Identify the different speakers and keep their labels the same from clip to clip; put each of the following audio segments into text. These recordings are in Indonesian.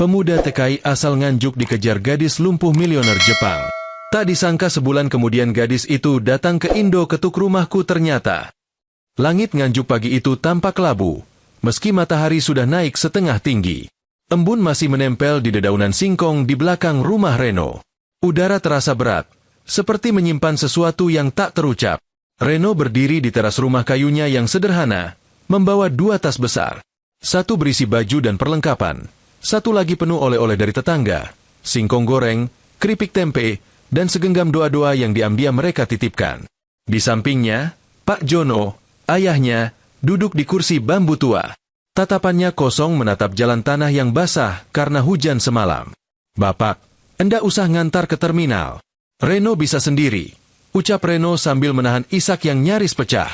Speaker 1: pemuda TKI asal Nganjuk dikejar gadis lumpuh milioner Jepang. Tak disangka sebulan kemudian gadis itu datang ke Indo. Ketuk rumahku ternyata. Langit Nganjuk pagi itu tampak labu, meski matahari sudah naik setengah tinggi. Embun masih menempel di dedaunan singkong di belakang rumah Reno. Udara terasa berat, seperti menyimpan sesuatu yang tak terucap. Reno berdiri di teras rumah kayunya yang sederhana, membawa 2 tas besar. Satu berisi baju dan perlengkapan, satu lagi penuh oleh-oleh dari tetangga, singkong goreng, keripik tempe, dan segenggam doa-doa yang diam-diam mereka titipkan. Di sampingnya, Pak Jono, ayahnya, duduk di kursi bambu tua. Tatapannya kosong menatap jalan tanah yang basah karena hujan semalam. "Bapak, endak usah ngantar ke terminal. Reno bisa sendiri," ucap Reno sambil menahan isak yang nyaris pecah.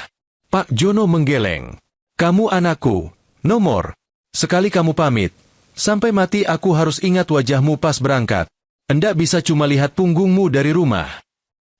Speaker 1: Pak Jono menggeleng. "Kamu anakku, nomor. Sekali kamu pamit, sampai mati aku harus ingat wajahmu pas berangkat. Endak bisa cuma lihat punggungmu dari rumah."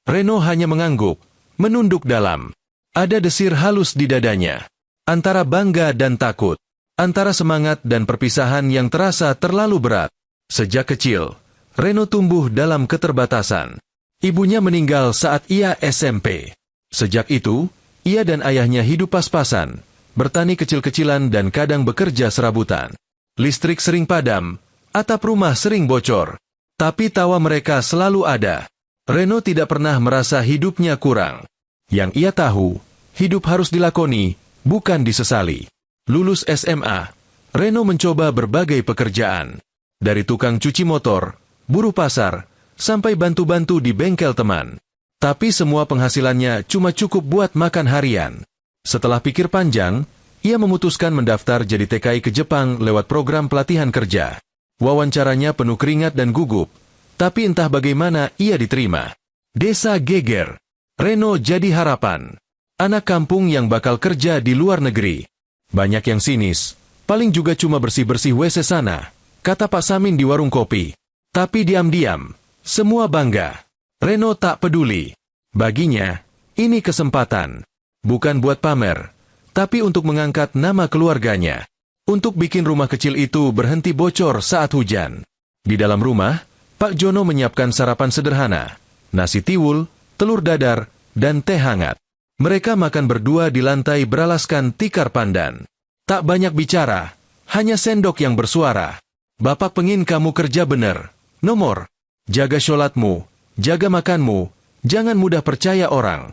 Speaker 1: Reno hanya mengangguk, menunduk dalam. Ada desir halus di dadanya. Antara bangga dan takut. Antara semangat dan perpisahan yang terasa terlalu berat. Sejak kecil, Reno tumbuh dalam keterbatasan. Ibunya meninggal saat ia SMP. Sejak itu, ia dan ayahnya hidup pas-pasan, bertani kecil-kecilan dan kadang bekerja serabutan. Listrik sering padam, atap rumah sering bocor. Tapi tawa mereka selalu ada. Reno tidak pernah merasa hidupnya kurang. Yang ia tahu, hidup harus dilakoni, bukan disesali. Lulus SMA, Reno mencoba berbagai pekerjaan. Dari tukang cuci motor, buruh pasar, sampai bantu-bantu di bengkel teman. Tapi semua penghasilannya cuma cukup buat makan harian. Setelah pikir panjang, ia memutuskan mendaftar jadi TKI ke Jepang lewat program pelatihan kerja. Wawancaranya penuh keringat dan gugup, tapi entah bagaimana ia diterima. Desa Geger, Reno jadi harapan. Anak kampung yang bakal kerja di luar negeri. Banyak yang sinis, paling juga cuma bersih-bersih WC sana, kata Pak Samin di warung kopi. Tapi diam-diam, semua bangga. Reno tak peduli. Baginya, ini kesempatan. Bukan buat pamer, tapi untuk mengangkat nama keluarganya. Untuk bikin rumah kecil itu berhenti bocor saat hujan. Di dalam rumah, Pak Jono menyiapkan sarapan sederhana. Nasi tiwul, telur dadar, dan teh hangat. Mereka makan berdua di lantai beralaskan tikar pandan. Tak banyak bicara, hanya sendok yang bersuara. "Bapak pengin kamu kerja bener. Nomor, jaga sholatmu, jaga makanmu, jangan mudah percaya orang."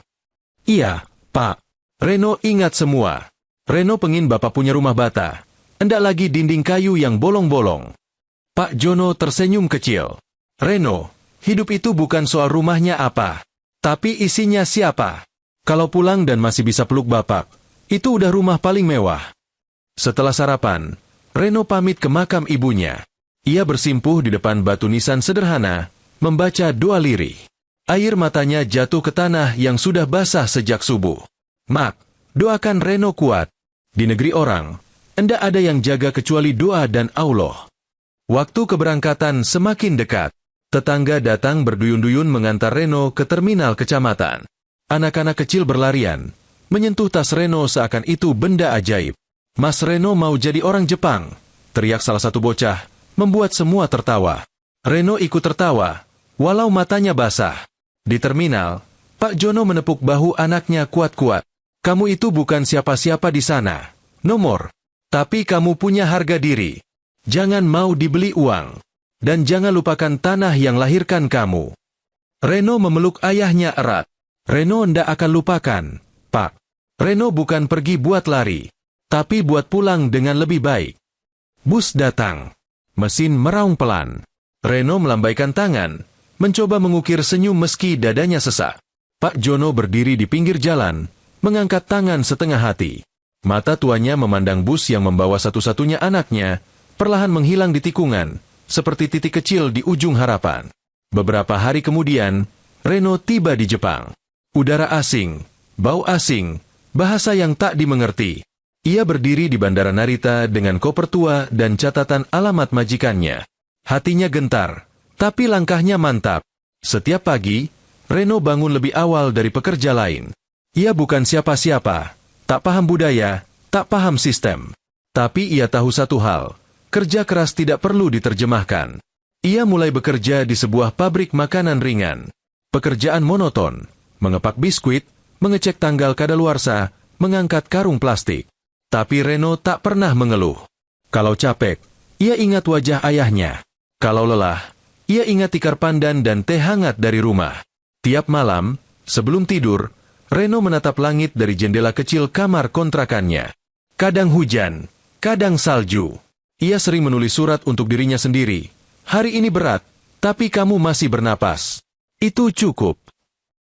Speaker 1: "Iya, Pak." Reno ingat semua. Reno pengin bapak punya rumah bata. Endak lagi dinding kayu yang bolong-bolong. Pak Jono tersenyum kecil. "Reno, hidup itu bukan soal rumahnya apa, tapi isinya siapa. Kalau pulang dan masih bisa peluk bapak, itu udah rumah paling mewah." Setelah sarapan, Reno pamit ke makam ibunya. Ia bersimpuh di depan batu nisan sederhana, membaca doa lirih. Air matanya jatuh ke tanah yang sudah basah sejak subuh. "Mak, doakan Reno kuat. Di negeri orang, endak ada yang jaga kecuali doa dan Allah." Waktu keberangkatan semakin dekat. Tetangga datang berduyun-duyun mengantar Reno ke terminal kecamatan. Anak-anak kecil berlarian, menyentuh tas Reno seakan itu benda ajaib. "Mas Reno mau jadi orang Jepang," teriak salah satu bocah, membuat semua tertawa. Reno ikut tertawa, walau matanya basah. Di terminal, Pak Jono menepuk bahu anaknya kuat-kuat. "Kamu itu bukan siapa-siapa di sana, nomor. Tapi kamu punya harga diri. Jangan mau dibeli uang. Dan jangan lupakan tanah yang lahirkan kamu." Reno memeluk ayahnya erat. "Reno ndak akan lupakan, Pak. Reno bukan pergi buat lari, tapi buat pulang dengan lebih baik." Bus datang. Mesin meraung pelan. Reno melambaikan tangan, mencoba mengukir senyum meski dadanya sesak. Pak Jono berdiri di pinggir jalan, mengangkat tangan setengah hati. Mata tuanya memandang bus yang membawa satu-satunya anaknya, perlahan menghilang di tikungan, seperti titik kecil di ujung harapan. Beberapa hari kemudian, Reno tiba di Jepang. Udara asing, bau asing, bahasa yang tak dimengerti. Ia berdiri di Bandara Narita dengan koper tua dan catatan alamat majikannya. Hatinya gentar, tapi langkahnya mantap. Setiap pagi, Reno bangun lebih awal dari pekerja lain. Ia bukan siapa-siapa, tak paham budaya, tak paham sistem. Tapi ia tahu satu hal, Kerja keras tidak perlu diterjemahkan. Ia mulai bekerja di sebuah pabrik makanan ringan. Pekerjaan monoton, mengepak biskuit, mengecek tanggal kadaluarsa, mengangkat karung plastik. Tapi Reno tak pernah mengeluh. Kalau capek, ia ingat wajah ayahnya. Kalau lelah, ia ingat tikar pandan dan teh hangat dari rumah. Tiap malam, sebelum tidur, Reno menatap langit dari jendela kecil kamar kontrakannya. Kadang hujan, kadang salju. Ia sering menulis surat untuk dirinya sendiri. Hari ini berat, tapi kamu masih bernapas. Itu cukup.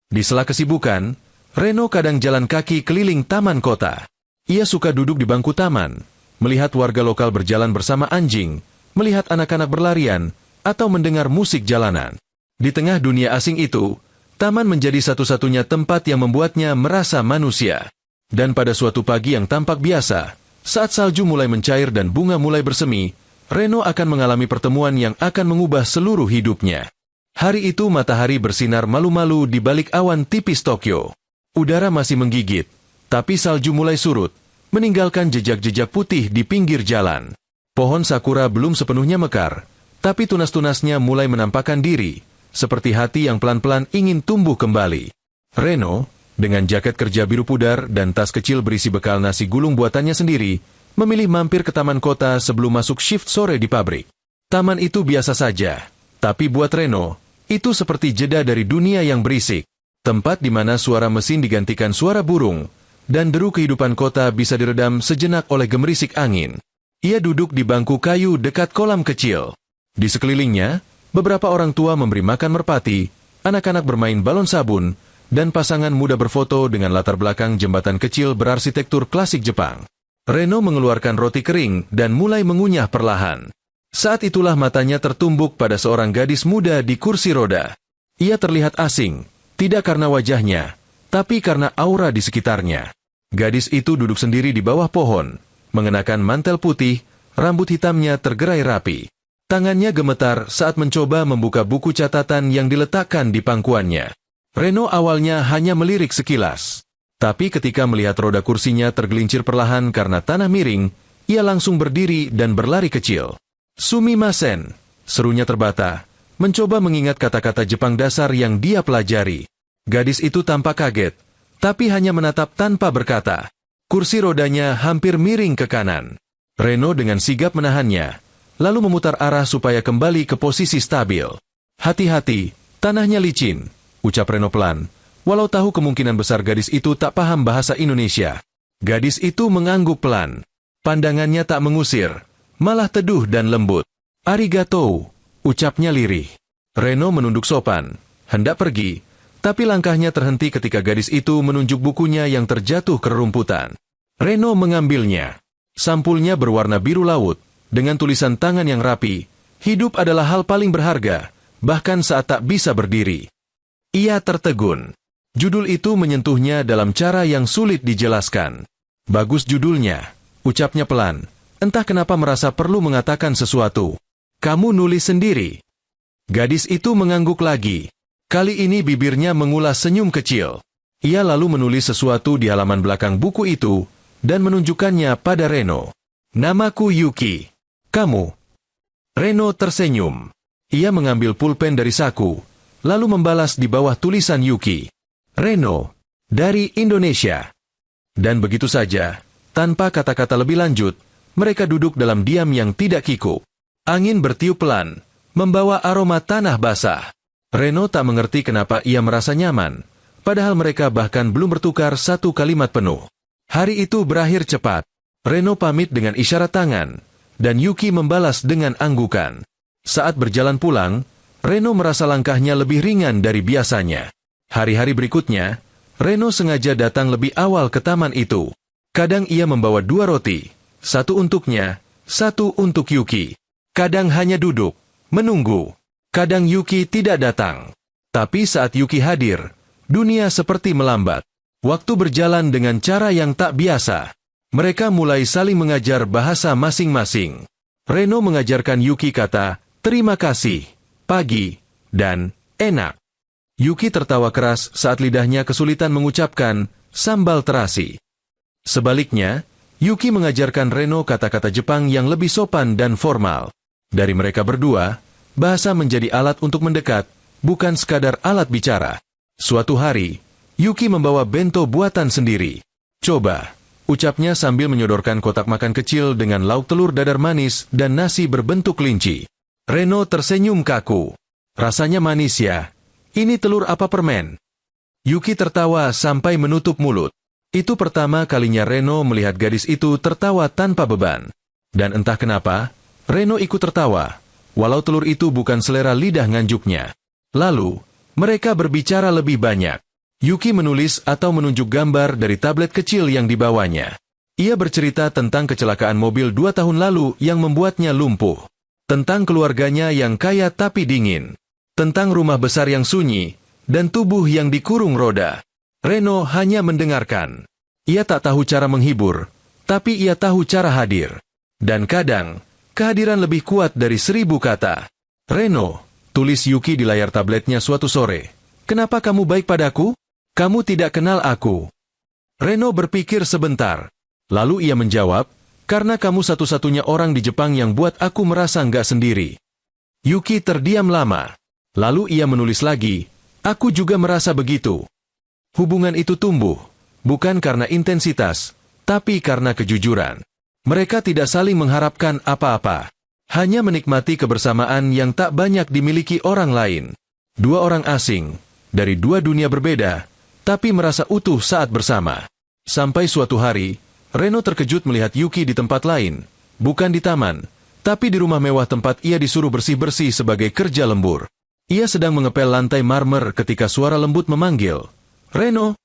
Speaker 1: Di sela kesibukan, Reno kadang jalan kaki keliling taman kota. Ia suka duduk di bangku taman, melihat warga lokal berjalan bersama anjing, melihat anak-anak berlarian, atau mendengar musik jalanan. Di tengah dunia asing itu, taman menjadi satu-satunya tempat yang membuatnya merasa manusia. Dan pada suatu pagi yang tampak biasa, saat salju mulai mencair dan bunga mulai bersemi, Reno akan mengalami pertemuan yang akan mengubah seluruh hidupnya. Hari itu matahari bersinar malu-malu di balik awan tipis Tokyo. Udara masih menggigit, tapi salju mulai surut, meninggalkan jejak-jejak putih di pinggir jalan. Pohon sakura belum sepenuhnya mekar, tapi tunas-tunasnya mulai menampakkan diri, seperti hati yang pelan-pelan ingin tumbuh kembali. Reno, dengan jaket kerja biru pudar dan tas kecil berisi bekal nasi gulung buatannya sendiri, memilih mampir ke taman kota sebelum masuk shift sore di pabrik. Taman itu biasa saja, tapi buat Reno, itu seperti jeda dari dunia yang berisik. Tempat di mana suara mesin digantikan suara burung, dan deru kehidupan kota bisa diredam sejenak oleh gemerisik angin. Ia duduk di bangku kayu dekat kolam kecil. Di sekelilingnya, beberapa orang tua memberi makan merpati, anak-anak bermain balon sabun, dan pasangan muda berfoto dengan latar belakang jembatan kecil berarsitektur klasik Jepang. Reno mengeluarkan roti kering dan mulai mengunyah perlahan. Saat itulah matanya tertumbuk pada seorang gadis muda di kursi roda. Ia terlihat asing, tidak karena wajahnya, tapi karena aura di sekitarnya. Gadis itu duduk sendiri di bawah pohon, mengenakan mantel putih, rambut hitamnya tergerai rapi. Tangannya gemetar saat mencoba membuka buku catatan yang diletakkan di pangkuannya. Reno awalnya hanya melirik sekilas. Tapi ketika melihat roda kursinya tergelincir perlahan karena tanah miring, ia langsung berdiri dan berlari kecil. Sumimasen, serunya terbata, mencoba mengingat kata-kata Jepang dasar yang dia pelajari. Gadis itu tampak kaget, tapi hanya menatap tanpa berkata. Kursi rodanya hampir miring ke kanan. Reno dengan sigap menahannya, lalu memutar arah supaya kembali ke posisi stabil. Hati-hati, tanahnya licin, ucap Reno pelan, walau tahu kemungkinan besar gadis itu tak paham bahasa Indonesia. Gadis itu mengangguk pelan. Pandangannya tak mengusir, malah teduh dan lembut. Arigato, ucapnya lirih. Reno menunduk sopan, hendak pergi, tapi langkahnya terhenti ketika gadis itu menunjuk bukunya yang terjatuh ke rerumputan. Reno mengambilnya. Sampulnya berwarna biru laut, dengan tulisan tangan yang rapi, hidup adalah hal paling berharga, bahkan saat tak bisa berdiri. Ia tertegun. Judul itu menyentuhnya dalam cara yang sulit dijelaskan. Bagus judulnya, ucapnya pelan. Entah kenapa merasa perlu mengatakan sesuatu. Kamu nulis sendiri. Gadis itu mengangguk lagi. Kali ini bibirnya mengulas senyum kecil. Ia lalu menulis sesuatu di halaman belakang buku itu, dan menunjukkannya pada Reno. Namaku Yuki. Kamu. Reno tersenyum. Ia mengambil pulpen dari saku, lalu membalas di bawah tulisan Yuki. Reno, dari Indonesia. Dan begitu saja, tanpa kata-kata lebih lanjut, mereka duduk dalam diam yang tidak kikuk. Angin bertiup pelan, membawa aroma tanah basah. Reno tak mengerti kenapa ia merasa nyaman, padahal mereka bahkan belum bertukar satu kalimat penuh. Hari itu berakhir cepat. Reno pamit dengan isyarat tangan, dan Yuki membalas dengan anggukan. Saat berjalan pulang, Reno merasa langkahnya lebih ringan dari biasanya. Hari-hari berikutnya, Reno sengaja datang lebih awal ke taman itu. Kadang ia membawa 2 roti, satu untuknya, satu untuk Yuki. Kadang hanya duduk, menunggu. Kadang Yuki tidak datang. Tapi saat Yuki hadir, dunia seperti melambat. Waktu berjalan dengan cara yang tak biasa. Mereka mulai saling mengajar bahasa masing-masing. Reno mengajarkan Yuki kata, terima kasih, pagi, dan enak. Yuki tertawa keras saat lidahnya kesulitan mengucapkan sambal terasi. Sebaliknya, Yuki mengajarkan Reno kata-kata Jepang yang lebih sopan dan formal. Dari mereka berdua, bahasa menjadi alat untuk mendekat, bukan sekadar alat bicara. Suatu hari, Yuki membawa bento buatan sendiri. "Coba," ucapnya sambil menyodorkan kotak makan kecil dengan lauk telur dadar manis dan nasi berbentuk kelinci. Reno tersenyum kaku. "Rasanya manis ya. Ini telur apa permen?" Yuki tertawa sampai menutup mulut. Itu pertama kalinya Reno melihat gadis itu tertawa tanpa beban. Dan entah kenapa, Reno ikut tertawa, walau telur itu bukan selera lidah nganjuknya. Lalu, mereka berbicara lebih banyak. Yuki menulis atau menunjuk gambar dari tablet kecil yang dibawanya. Ia bercerita tentang kecelakaan mobil 2 tahun lalu yang membuatnya lumpuh. Tentang keluarganya yang kaya tapi dingin. Tentang rumah besar yang sunyi, dan tubuh yang dikurung roda. Reno hanya mendengarkan. Ia tak tahu cara menghibur, tapi ia tahu cara hadir. Dan kadang, kehadiran lebih kuat dari 1000 kata. "Reno," tulis Yuki di layar tabletnya suatu sore. "Kenapa kamu baik padaku? Kamu tidak kenal aku." Reno berpikir sebentar. Lalu ia menjawab, "Karena kamu satu-satunya orang di Jepang yang buat aku merasa nggak sendiri." Yuki terdiam lama. Lalu ia menulis lagi, "Aku juga merasa begitu." Hubungan itu tumbuh, bukan karena intensitas, tapi karena kejujuran. Mereka tidak saling mengharapkan apa-apa, hanya menikmati kebersamaan yang tak banyak dimiliki orang lain. Dua orang asing, dari dua dunia berbeda, tapi merasa utuh saat bersama. Sampai suatu hari, Reno terkejut melihat Yuki di tempat lain, bukan di taman, tapi di rumah mewah tempat ia disuruh bersih-bersih sebagai kerja lembur. Ia sedang mengepel lantai marmer ketika suara lembut memanggil, "Reno!"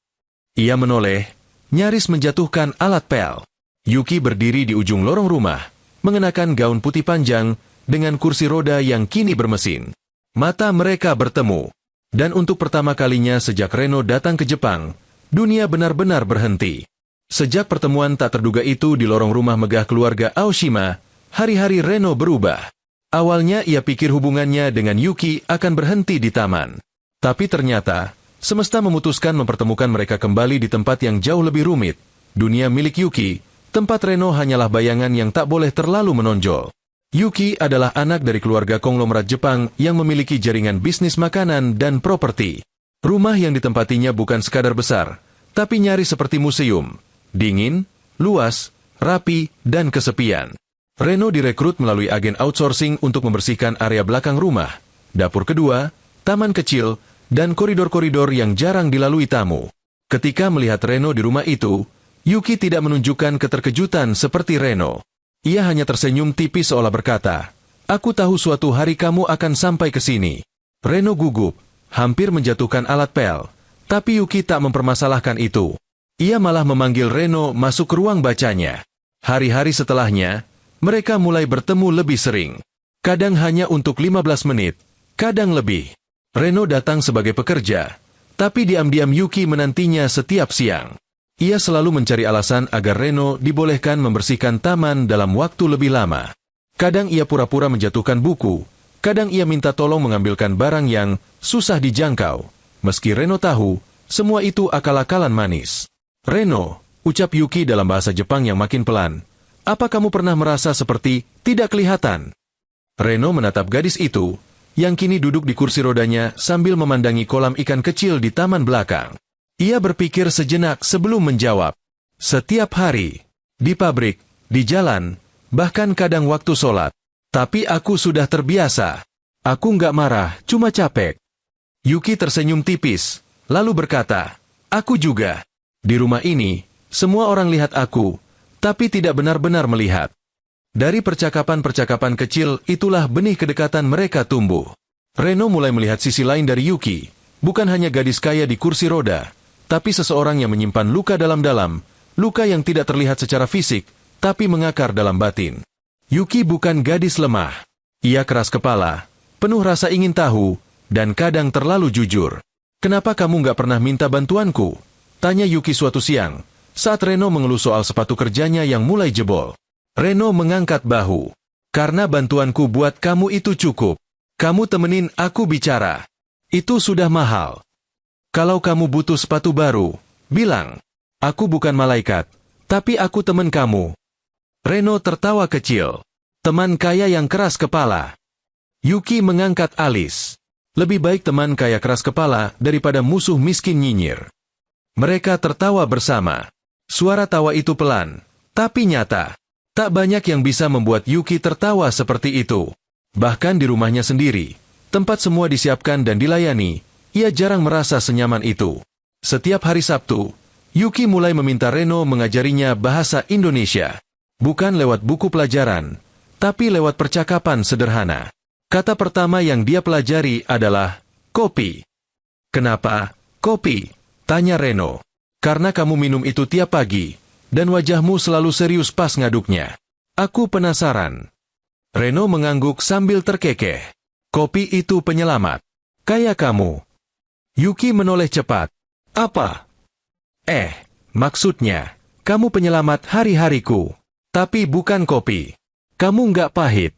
Speaker 1: Ia menoleh, nyaris menjatuhkan alat pel. Yuki berdiri di ujung lorong rumah, mengenakan gaun putih panjang, dengan kursi roda yang kini bermesin. Mata mereka bertemu. Dan untuk pertama kalinya sejak Reno datang ke Jepang, dunia benar-benar berhenti. Sejak pertemuan tak terduga itu di lorong rumah megah keluarga Aoshima, hari-hari Reno berubah. Awalnya ia pikir hubungannya dengan Yuki akan berhenti di taman. Tapi ternyata, semesta memutuskan mempertemukan mereka kembali di tempat yang jauh lebih rumit. Dunia milik Yuki, tempat Reno hanyalah bayangan yang tak boleh terlalu menonjol. Yuki adalah anak dari keluarga konglomerat Jepang yang memiliki jaringan bisnis makanan dan properti. Rumah yang ditempatinya bukan sekadar besar, tapi nyaris seperti museum. Dingin, luas, rapi, dan kesepian. Reno direkrut melalui agen outsourcing untuk membersihkan area belakang rumah, dapur kedua, taman kecil, dan koridor-koridor yang jarang dilalui tamu. Ketika melihat Reno di rumah itu, Yuki tidak menunjukkan keterkejutan seperti Reno. Ia hanya tersenyum tipis seolah berkata, "Aku tahu suatu hari kamu akan sampai ke sini." Reno gugup, hampir menjatuhkan alat pel, tapi Yuki tak mempermasalahkan itu. Ia malah memanggil Reno masuk ke ruang bacanya. Hari-hari setelahnya, mereka mulai bertemu lebih sering. Kadang hanya untuk 15 menit, kadang lebih. Reno datang sebagai pekerja, tapi diam-diam Yuki menantinya setiap siang. Ia selalu mencari alasan agar Reno dibolehkan membersihkan taman dalam waktu lebih lama. Kadang ia pura-pura menjatuhkan buku, kadang ia minta tolong mengambilkan barang yang susah dijangkau. Meski Reno tahu, semua itu akal-akalan manis. "Reno," ucap Yuki dalam bahasa Jepang yang makin pelan, "apa kamu pernah merasa seperti tidak kelihatan?" Reno menatap gadis itu, yang kini duduk di kursi rodanya sambil memandangi kolam ikan kecil di taman belakang. Ia berpikir sejenak sebelum menjawab. "Setiap hari, di pabrik, di jalan, bahkan kadang waktu sholat. Tapi aku sudah terbiasa. Aku nggak marah, cuma capek." Yuki tersenyum tipis, lalu berkata, "Aku juga. Di rumah ini, semua orang lihat aku, tapi tidak benar-benar melihat." Dari percakapan-percakapan kecil, itulah benih kedekatan mereka tumbuh. Reno mulai melihat sisi lain dari Yuki, bukan hanya gadis kaya di kursi roda, tapi seseorang yang menyimpan luka dalam-dalam, luka yang tidak terlihat secara fisik, tapi mengakar dalam batin. Yuki bukan gadis lemah. Ia keras kepala, penuh rasa ingin tahu, dan kadang terlalu jujur. "Kenapa kamu nggak pernah minta bantuanku?" tanya Yuki suatu siang, saat Reno mengeluh soal sepatu kerjanya yang mulai jebol. Reno mengangkat bahu. "Karena bantuanku buat kamu itu cukup. Kamu temenin aku bicara. Itu sudah mahal. Kalau kamu butuh sepatu baru, bilang. Aku bukan malaikat, Tapi aku teman kamu. Reno tertawa kecil. Teman kaya yang keras kepala. Yuki mengangkat alis. Lebih baik teman kaya keras kepala daripada musuh miskin nyinyir. Mereka tertawa bersama. Suara tawa itu pelan, tapi nyata. Tak banyak yang bisa membuat Yuki tertawa seperti itu. Bahkan di rumahnya sendiri, tempat semua disiapkan dan dilayani, ia jarang merasa senyaman itu. Setiap hari Sabtu, Yuki mulai meminta Reno mengajarinya bahasa Indonesia. Bukan lewat buku pelajaran, tapi lewat percakapan sederhana. Kata pertama yang dia pelajari adalah kopi. Kenapa kopi? Tanya Reno. Karena kamu minum itu tiap pagi, dan wajahmu selalu serius pas ngaduknya. Aku penasaran. Reno mengangguk sambil terkekeh. Kopi itu penyelamat. Kayak kamu. Yuki menoleh cepat. Apa? Maksudnya, kamu penyelamat hari-hariku. Tapi bukan kopi. Kamu nggak pahit.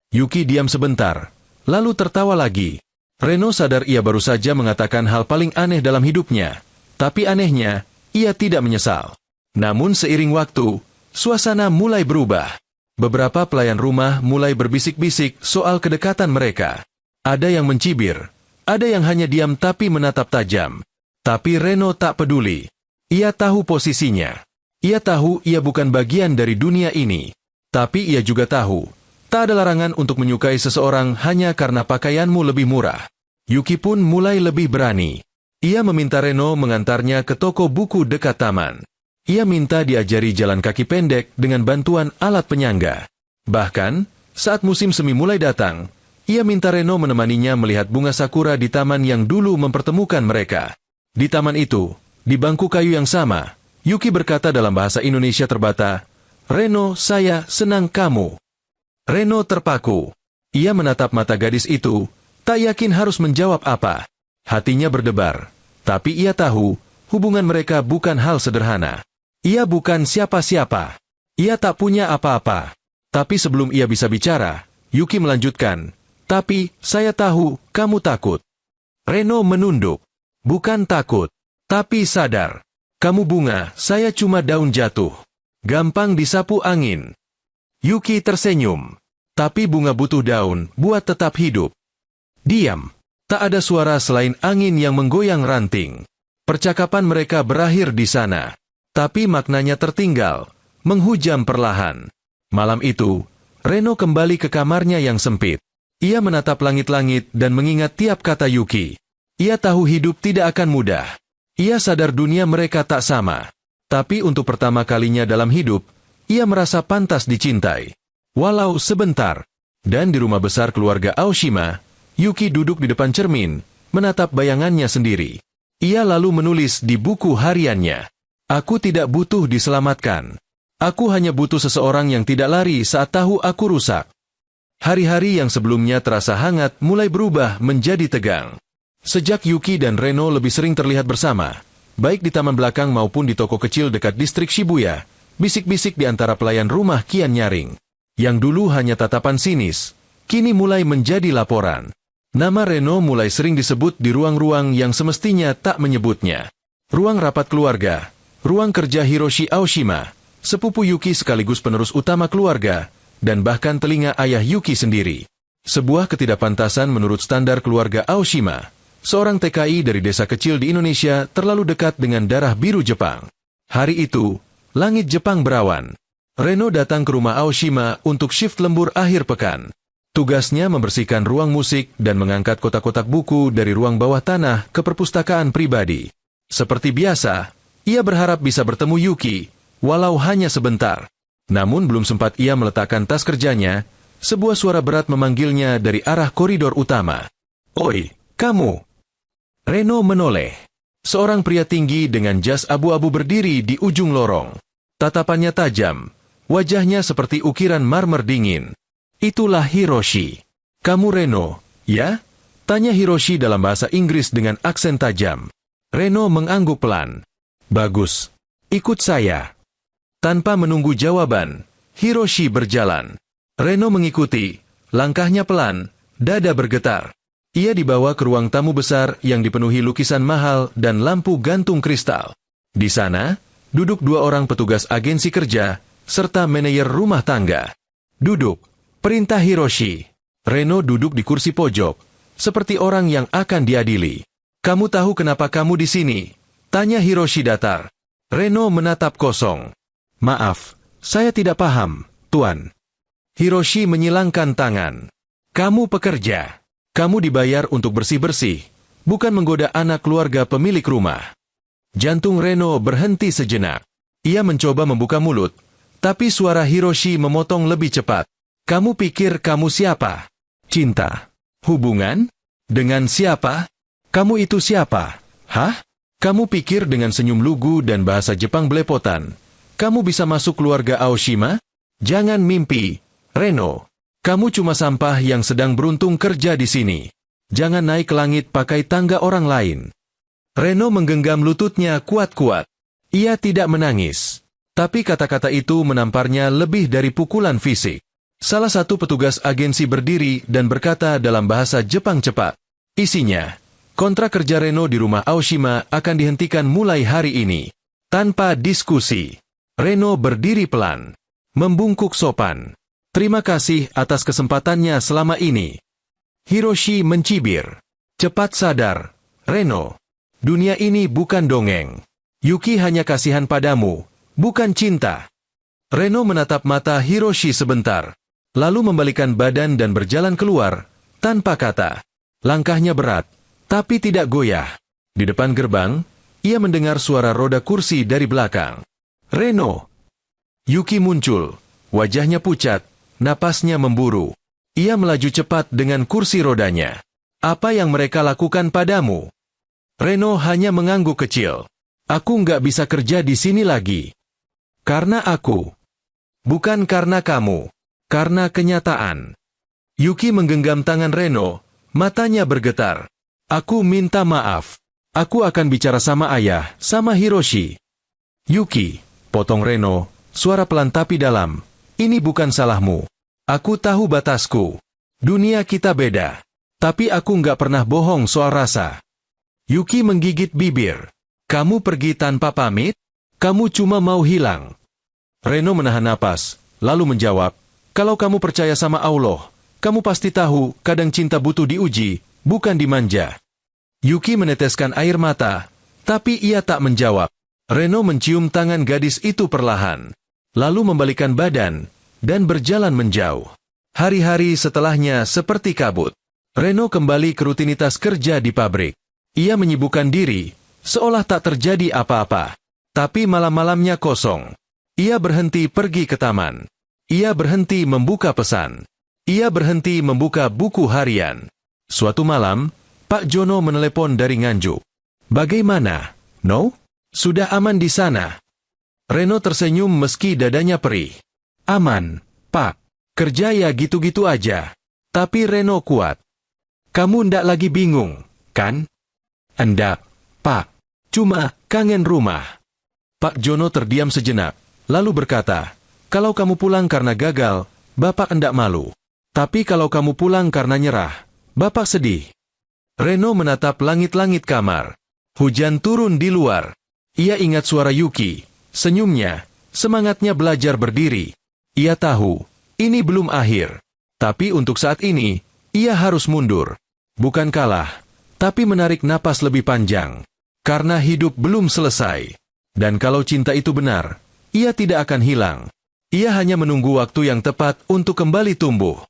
Speaker 1: Yuki diam sebentar, lalu tertawa lagi. Reno sadar ia baru saja mengatakan hal paling aneh dalam hidupnya. Tapi anehnya, ia tidak menyesal. Namun seiring waktu, suasana mulai berubah. Beberapa pelayan rumah mulai berbisik-bisik soal kedekatan mereka. Ada yang mencibir, ada yang hanya diam tapi menatap tajam. Tapi Reno tak peduli. Ia tahu posisinya. Ia tahu ia bukan bagian dari dunia ini. Tapi ia juga tahu, tak ada larangan untuk menyukai seseorang hanya karena pakaianmu lebih murah. Yuki pun mulai lebih berani. Ia meminta Reno mengantarnya ke toko buku dekat taman. Ia minta diajari jalan kaki pendek dengan bantuan alat penyangga. Bahkan, saat musim semi mulai datang, ia minta Reno menemaninya melihat bunga sakura di taman yang dulu mempertemukan mereka. Di taman itu, di bangku kayu yang sama, Yuki berkata dalam bahasa Indonesia terbata, Reno, saya senang kamu. Reno terpaku. Ia menatap mata gadis itu, tak yakin harus menjawab apa. Hatinya berdebar. Tapi ia tahu, hubungan mereka bukan hal sederhana. Ia bukan siapa-siapa. Ia tak punya apa-apa. Tapi sebelum ia bisa bicara, Yuki melanjutkan, tapi saya tahu kamu takut. Reno menunduk. Bukan takut, tapi sadar. Kamu bunga, saya cuma daun jatuh. Gampang disapu angin. Yuki tersenyum. Tapi bunga butuh daun buat tetap hidup. Diam. Tak ada suara selain angin yang menggoyang ranting. Percakapan mereka berakhir di sana. Tapi maknanya tertinggal, menghujam perlahan. Malam itu, Reno kembali ke kamarnya yang sempit. Ia menatap langit-langit dan mengingat tiap kata Yuki. Ia tahu hidup tidak akan mudah. Ia sadar dunia mereka tak sama. Tapi untuk pertama kalinya dalam hidup, ia merasa pantas dicintai. Walau sebentar. Dan di rumah besar keluarga Aoshima, Yuki duduk di depan cermin, menatap bayangannya sendiri. Ia lalu menulis di buku hariannya. Aku tidak butuh diselamatkan. Aku hanya butuh seseorang yang tidak lari saat tahu aku rusak. Hari-hari yang sebelumnya terasa hangat mulai berubah menjadi tegang. Sejak Yuki dan Reno lebih sering terlihat bersama, baik di taman belakang maupun di toko kecil dekat distrik Shibuya, bisik-bisik di antara pelayan rumah kian nyaring. Yang dulu hanya tatapan sinis, kini mulai menjadi laporan. Nama Reno mulai sering disebut di ruang-ruang yang semestinya tak menyebutnya. Ruang rapat keluarga, ruang kerja Hiroshi Aoshima, sepupu Yuki sekaligus penerus utama keluarga, dan bahkan telinga ayah Yuki sendiri. Sebuah ketidakpantasan menurut standar keluarga Aoshima. Seorang TKI dari desa kecil di Indonesia terlalu dekat dengan darah biru Jepang. Hari itu, langit Jepang berawan. Reno datang ke rumah Aoshima untuk shift lembur akhir pekan. Tugasnya membersihkan ruang musik dan mengangkat kotak-kotak buku dari ruang bawah tanah ke perpustakaan pribadi. Seperti biasa, ia berharap bisa bertemu Yuki, walau hanya sebentar. Namun belum sempat ia meletakkan tas kerjanya, sebuah suara berat memanggilnya dari arah koridor utama. Oi, kamu! Reno menoleh. Seorang pria tinggi dengan jas abu-abu berdiri di ujung lorong. Tatapannya tajam, wajahnya seperti ukiran marmer dingin. Itulah Hiroshi. Kamu Reno, ya? Tanya Hiroshi dalam bahasa Inggris dengan aksen tajam. Reno mengangguk pelan. Bagus. Ikut saya. Tanpa menunggu jawaban, Hiroshi berjalan. Reno mengikuti, langkahnya pelan, dada bergetar. Ia dibawa ke ruang tamu besar yang dipenuhi lukisan mahal dan lampu gantung kristal. Di sana, Duduk dua orang petugas agensi kerja, serta manajer rumah tangga. Duduk, perintah Hiroshi. Reno duduk di kursi pojok, seperti orang yang akan diadili. Kamu tahu kenapa kamu di sini? Tanya Hiroshi datar. Reno menatap kosong. Maaf, saya tidak paham, Tuan. Hiroshi menyilangkan tangan. Kamu pekerja. Kamu dibayar untuk bersih-bersih, bukan menggoda anak keluarga pemilik rumah. Jantung Reno berhenti sejenak. Ia mencoba membuka mulut, tapi suara Hiroshi memotong lebih cepat. Kamu pikir kamu siapa? Cinta. Hubungan? Dengan siapa? Kamu itu siapa? Hah? Kamu pikir dengan senyum lugu dan bahasa Jepang belepotan, kamu bisa masuk keluarga Aoshima? Jangan mimpi, Reno. Kamu cuma sampah yang sedang beruntung kerja di sini. Jangan naik ke langit pakai tangga orang lain. Reno menggenggam lututnya kuat-kuat. Ia tidak menangis. Tapi kata-kata itu menamparnya lebih dari pukulan fisik. Salah satu petugas agensi berdiri dan berkata dalam bahasa Jepang cepat. Isinya, kontrak kerja Reno di rumah Aoshima akan dihentikan mulai hari ini. Tanpa diskusi, Reno berdiri pelan, membungkuk sopan. Terima kasih atas kesempatannya selama ini. Hiroshi mencibir. Cepat sadar, Reno. Dunia ini bukan dongeng. Yuki hanya kasihan padamu, bukan cinta. Reno menatap mata Hiroshi sebentar, lalu membalikan badan dan berjalan keluar, tanpa kata. Langkahnya berat, tapi tidak goyah. Di depan gerbang, ia mendengar suara roda kursi dari belakang. Reno. Yuki muncul, wajahnya pucat. Napasnya memburu. Ia melaju cepat dengan kursi rodanya. Apa yang mereka lakukan padamu? Reno hanya mengangguk kecil. Aku nggak bisa kerja di sini lagi. Karena aku. Bukan karena kamu. Karena kenyataan. Yuki menggenggam tangan Reno. Matanya bergetar. Aku minta maaf. Aku akan bicara sama ayah, sama Hiroshi. Yuki, potong Reno, suara pelan tapi dalam. Ini bukan salahmu. Aku tahu batasku. Dunia kita beda. Tapi aku nggak pernah bohong soal rasa. Yuki menggigit bibir. Kamu pergi tanpa pamit? Kamu cuma mau hilang. Reno menahan napas, lalu menjawab, kalau kamu percaya sama Allah, kamu pasti tahu kadang cinta butuh diuji, bukan dimanja. Yuki meneteskan air mata, tapi ia tak menjawab. Reno mencium tangan gadis itu perlahan, lalu membalikan badan, dan berjalan menjauh. Hari-hari setelahnya seperti kabut. Reno kembali ke rutinitas kerja di pabrik. Ia menyibukkan diri, seolah tak terjadi apa-apa. Tapi malam-malamnya kosong. Ia berhenti pergi ke taman. Ia berhenti membuka pesan. Ia berhenti membuka buku harian. Suatu malam, Pak Jono menelepon dari Nganjuk. Bagaimana? No? Sudah aman di sana? Reno tersenyum meski dadanya perih. Aman, Pak. Kerja ya gitu-gitu aja. Tapi Reno kuat. Kamu ndak lagi bingung, kan? Endak, Pak. Cuma kangen rumah. Pak Jono terdiam sejenak, lalu berkata, kalau kamu pulang karena gagal, Bapak endak malu. Tapi kalau kamu pulang karena nyerah, Bapak sedih. Reno menatap langit-langit kamar. Hujan turun di luar. Ia ingat suara Yuki, senyumnya, semangatnya belajar berdiri. Ia tahu, ini belum akhir. Tapi untuk saat ini, ia harus mundur. Bukan kalah, tapi menarik napas lebih panjang. Karena hidup belum selesai. Dan kalau cinta itu benar, ia tidak akan hilang. Ia hanya menunggu waktu yang tepat untuk kembali tumbuh.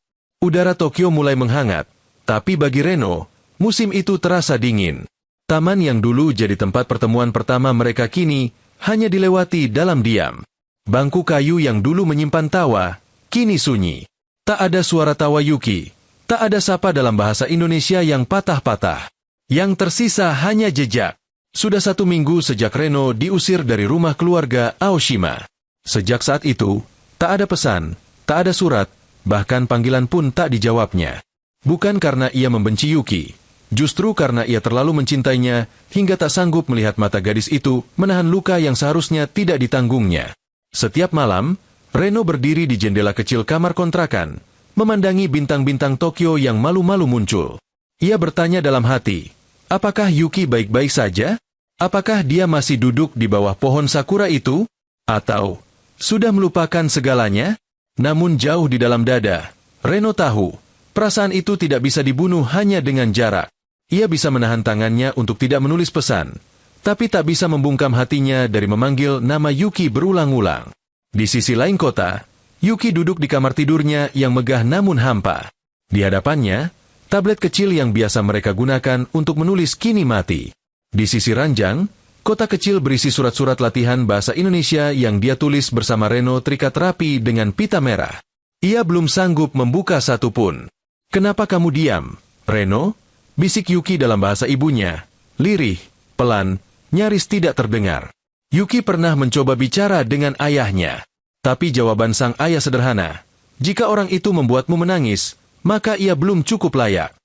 Speaker 1: Udara Tokyo mulai menghangat, tapi bagi Reno, musim itu terasa dingin. Taman yang dulu jadi tempat pertemuan pertama mereka kini, hanya dilewati dalam diam. Bangku kayu yang dulu menyimpan tawa, kini sunyi. Tak ada suara tawa Yuki, tak ada sapa dalam bahasa Indonesia yang patah-patah. Yang tersisa hanya jejak. Sudah 1 minggu sejak Reno diusir dari rumah keluarga Aoshima. Sejak saat itu, tak ada pesan, tak ada surat, bahkan panggilan pun tak dijawabnya. Bukan karena ia membenci Yuki, justru karena ia terlalu mencintainya hingga tak sanggup melihat mata gadis itu menahan luka yang seharusnya tidak ditanggungnya. Setiap malam, Reno berdiri di jendela kecil kamar kontrakan, memandangi bintang-bintang Tokyo yang malu-malu muncul. Ia bertanya dalam hati, apakah Yuki baik-baik saja? Apakah dia masih duduk di bawah pohon sakura itu? Atau sudah melupakan segalanya? Namun jauh di dalam dada, Reno tahu, perasaan itu tidak bisa dibunuh hanya dengan jarak. Ia bisa menahan tangannya untuk tidak menulis pesan, tapi tak bisa membungkam hatinya dari memanggil nama Yuki berulang-ulang. Di sisi lain kota, Yuki duduk di kamar tidurnya yang megah namun hampa. Di hadapannya, tablet kecil yang biasa mereka gunakan untuk menulis kini mati. Di sisi ranjang, kotak kecil berisi surat-surat latihan bahasa Indonesia yang dia tulis bersama Reno terikat rapi dengan pita merah. Ia belum sanggup membuka satu pun. "Kenapa kamu diam, Reno?" bisik Yuki dalam bahasa ibunya. Lirih, pelan, nyaris tidak terdengar. Yuki pernah mencoba bicara dengan ayahnya. Tapi jawaban sang ayah sederhana. Jika orang itu membuatmu menangis, maka ia belum cukup layak.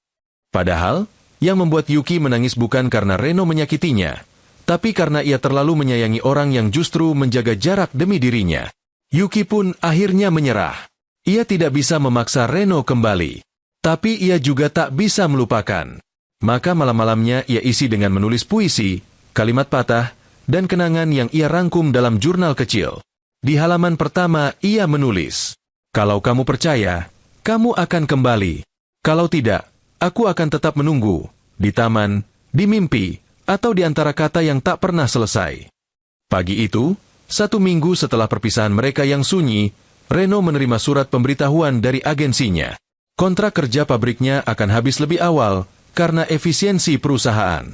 Speaker 1: Padahal, yang membuat Yuki menangis bukan karena Reno menyakitinya, tapi karena ia terlalu menyayangi orang yang justru menjaga jarak demi dirinya. Yuki pun akhirnya menyerah. Ia tidak bisa memaksa Reno kembali. Tapi ia juga tak bisa melupakan. Maka malam-malamnya ia isi dengan menulis puisi, kalimat patah, dan kenangan yang ia rangkum dalam jurnal kecil. Di halaman pertama ia menulis, "Kalau kamu percaya, kamu akan kembali. Kalau tidak, aku akan tetap menunggu, di taman, di mimpi, atau di antara kata yang tak pernah selesai." Pagi itu, 1 minggu setelah perpisahan mereka yang sunyi, Reno menerima surat pemberitahuan dari agensinya. Kontrak kerja pabriknya akan habis lebih awal karena efisiensi perusahaan.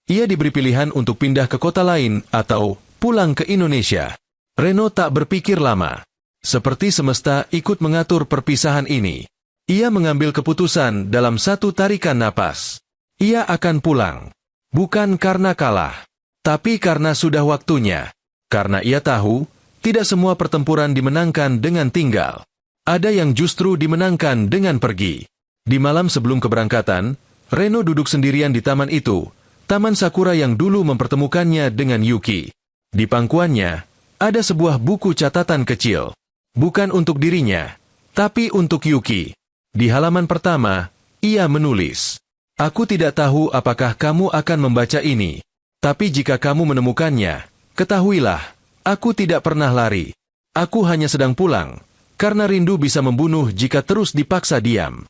Speaker 1: Ia diberi pilihan untuk pindah ke kota lain atau pulang ke Indonesia. Reno tak berpikir lama. Seperti semesta ikut mengatur perpisahan ini. Ia mengambil keputusan dalam satu tarikan napas. Ia akan pulang. Bukan karena kalah, tapi karena sudah waktunya. Karena ia tahu, tidak semua pertempuran dimenangkan dengan tinggal. Ada yang justru dimenangkan dengan pergi. Di malam sebelum keberangkatan, Reno duduk sendirian di taman itu, taman sakura yang dulu mempertemukannya dengan Yuki. Di pangkuannya, ada sebuah buku catatan kecil. Bukan untuk dirinya, tapi untuk Yuki. Di halaman pertama, ia menulis, "Aku tidak tahu apakah kamu akan membaca ini. Tapi jika kamu menemukannya, ketahuilah, aku tidak pernah lari. Aku hanya sedang pulang, karena rindu bisa membunuh jika terus dipaksa diam."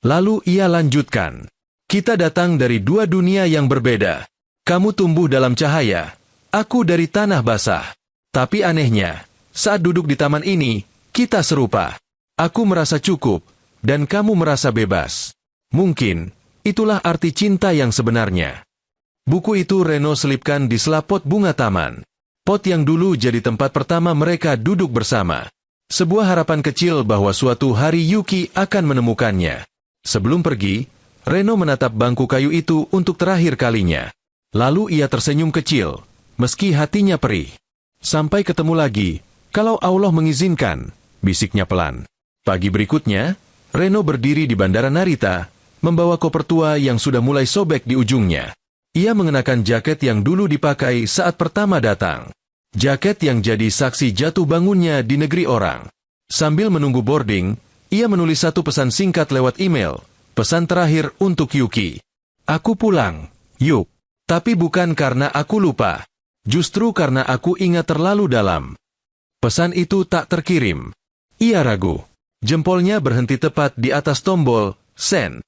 Speaker 1: Lalu ia lanjutkan, "Kita datang dari 2 dunia yang berbeda. Kamu tumbuh dalam cahaya, aku dari tanah basah. Tapi anehnya, saat duduk di taman ini, kita serupa. Aku merasa cukup, dan kamu merasa bebas. Mungkin, itulah arti cinta yang sebenarnya." Buku itu Reno selipkan di sela pot bunga taman. Pot yang dulu jadi tempat pertama mereka duduk bersama. Sebuah harapan kecil bahwa suatu hari Yuki akan menemukannya. Sebelum pergi, Reno menatap bangku kayu itu untuk terakhir kalinya. Lalu ia tersenyum kecil, meski hatinya perih. "Sampai ketemu lagi, kalau Allah mengizinkan," bisiknya pelan. Pagi berikutnya, Reno berdiri di Bandara Narita, membawa koper tua yang sudah mulai sobek di ujungnya. Ia mengenakan jaket yang dulu dipakai saat pertama datang. Jaket yang jadi saksi jatuh bangunnya di negeri orang. Sambil menunggu boarding, ia menulis satu pesan singkat lewat email, pesan terakhir untuk Yuki. "Aku pulang, Yuk. Tapi bukan karena aku lupa. Justru karena aku ingat terlalu dalam." Pesan itu tak terkirim. Ia ragu. Jempolnya berhenti tepat di atas tombol send.